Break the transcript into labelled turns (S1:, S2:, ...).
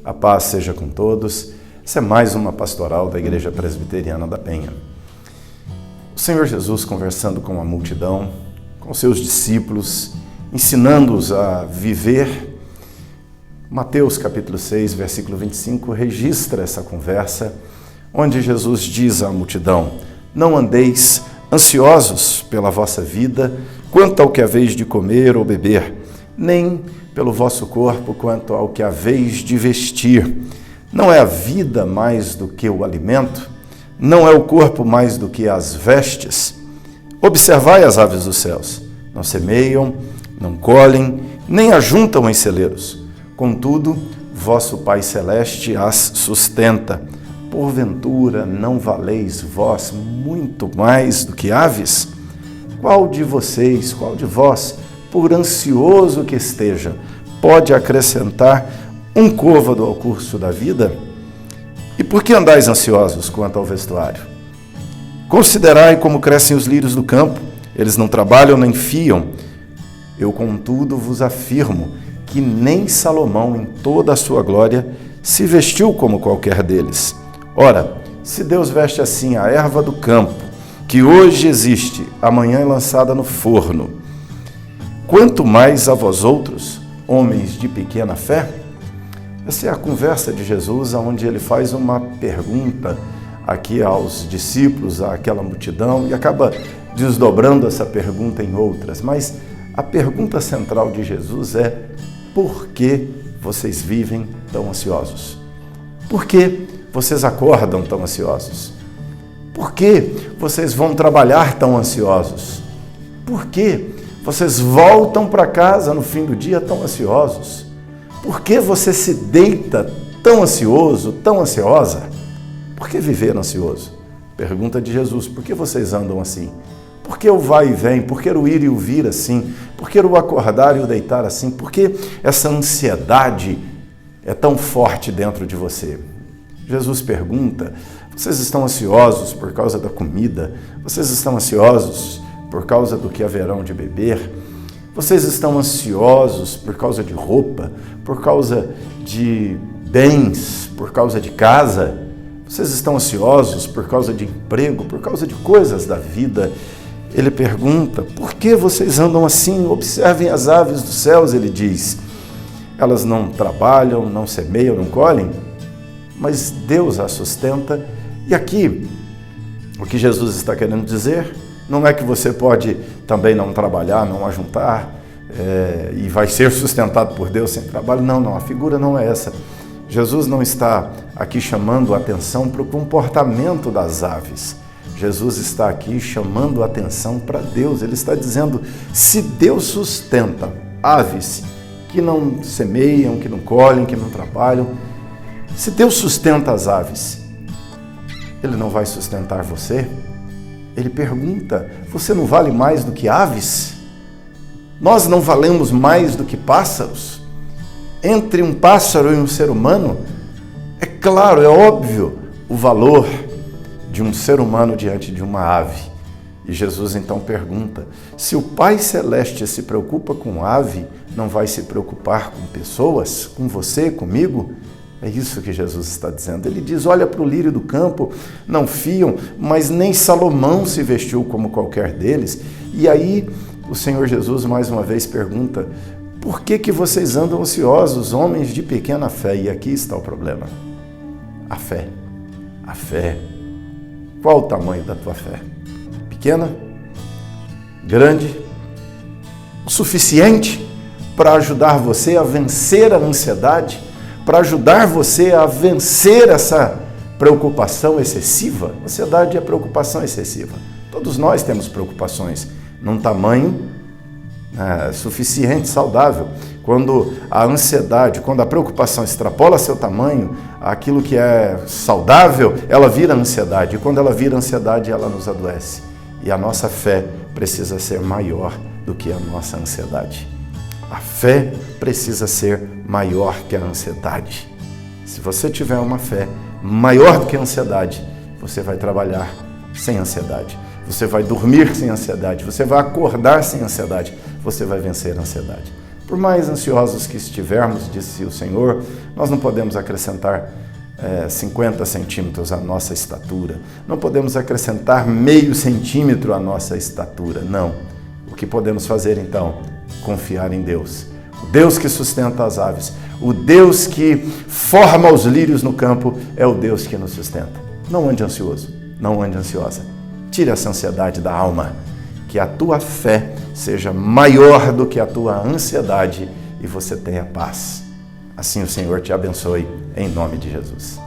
S1: A paz seja com todos. Essa é mais uma pastoral da Igreja Presbiteriana da Penha. O Senhor Jesus conversando com a multidão, com seus discípulos, ensinando-os a viver. Mateus capítulo 6, versículo 25, registra essa conversa, onde Jesus diz à multidão: não andeis ansiosos pela vossa vida, quanto ao que haveis de comer ou beber, nem pelo vosso corpo, quanto ao que haveis de vestir. Não é a vida mais do que o alimento? Não é o corpo mais do que as vestes? Observai as aves dos céus. Não semeiam, não colhem, nem ajuntam em celeiros. Contudo, vosso Pai Celeste as sustenta. Porventura, não valeis vós muito mais do que aves? Qual de vós, por ansioso que esteja, pode acrescentar um côvado ao curso da vida? E por que andais ansiosos quanto ao vestuário? Considerai como crescem os lírios do campo, eles não trabalham nem fiam. Eu, contudo, vos afirmo que nem Salomão, em toda a sua glória, se vestiu como qualquer deles. Ora, se Deus veste assim a erva do campo, que hoje existe, amanhã é lançada no forno, quanto mais a vós outros, homens de pequena fé? Essa é a conversa de Jesus, onde ele faz uma pergunta aqui aos discípulos, àquela multidão, e acaba desdobrando essa pergunta em outras. Mas a pergunta central de Jesus é: por que vocês vivem tão ansiosos? Por que vocês acordam tão ansiosos? Por que vocês vão trabalhar tão ansiosos? Por que vocês voltam para casa no fim do dia tão ansiosos? Por que você se deita tão ansioso, tão ansiosa? Por que viver ansioso? Pergunta de Jesus: por que vocês andam assim? Por que o vai e vem? Por que o ir e o vir assim? Por que o acordar e o deitar assim? Por que essa ansiedade é tão forte dentro de você? Jesus pergunta: vocês estão ansiosos por causa da comida? Vocês estão ansiosos por causa do que haverão de beber? Vocês estão ansiosos por causa de roupa, por causa de bens, por causa de casa? Vocês estão ansiosos por causa de emprego, por causa de coisas da vida? Ele pergunta: por que vocês andam assim? Observem as aves dos céus, ele diz. Elas não trabalham, não semeiam, não colhem, mas Deus as sustenta. E aqui, o que Jesus está querendo dizer não é que você pode também não trabalhar, não ajuntar, e vai ser sustentado por Deus sem trabalho. Não, a figura não é essa. Jesus não está aqui chamando a atenção para o comportamento das aves. Jesus está aqui chamando a atenção para Deus. Ele está dizendo: se Deus sustenta aves que não semeiam, que não colhem, que não trabalham, se Deus sustenta as aves, Ele não vai sustentar você? Ele pergunta: você não vale mais do que aves? Nós não valemos mais do que pássaros? Entre um pássaro e um ser humano, é claro, é óbvio o valor de um ser humano diante de uma ave. E Jesus então pergunta: se o Pai Celeste se preocupa com ave, não vai se preocupar com pessoas, com você, comigo? É isso que Jesus está dizendo. Ele diz: olha para o lírio do campo, não fiam, mas nem Salomão se vestiu como qualquer deles. E aí o Senhor Jesus mais uma vez pergunta: por que vocês andam ansiosos, homens de pequena fé? E aqui está o problema: a fé. A fé. Qual o tamanho da tua fé? Pequena? Grande? O suficiente para ajudar você a vencer a ansiedade? Para ajudar você a vencer essa preocupação excessiva? Ansiedade é preocupação excessiva. Todos nós temos preocupações num tamanho suficiente, saudável. Quando a ansiedade, quando a preocupação extrapola seu tamanho, aquilo que é saudável, ela vira ansiedade. E quando ela vira ansiedade, ela nos adoece. E a nossa fé precisa ser maior do que a nossa ansiedade. A fé precisa ser maior que a ansiedade. Se você tiver uma fé maior do que a ansiedade, você vai trabalhar sem ansiedade. Você vai dormir sem ansiedade. Você vai acordar sem ansiedade. Você vai vencer a ansiedade. Por mais ansiosos que estivermos, disse o Senhor, nós não podemos acrescentar 50 centímetros à nossa estatura. Não podemos acrescentar meio centímetro à nossa estatura, não. O que podemos fazer então? Confiar em Deus. O Deus que sustenta as aves, o Deus que forma os lírios no campo, é o Deus que nos sustenta. Não ande ansioso, não ande ansiosa. Tire essa ansiedade da alma, que a tua fé seja maior do que a tua ansiedade e você tenha paz. Assim o Senhor te abençoe, em nome de Jesus.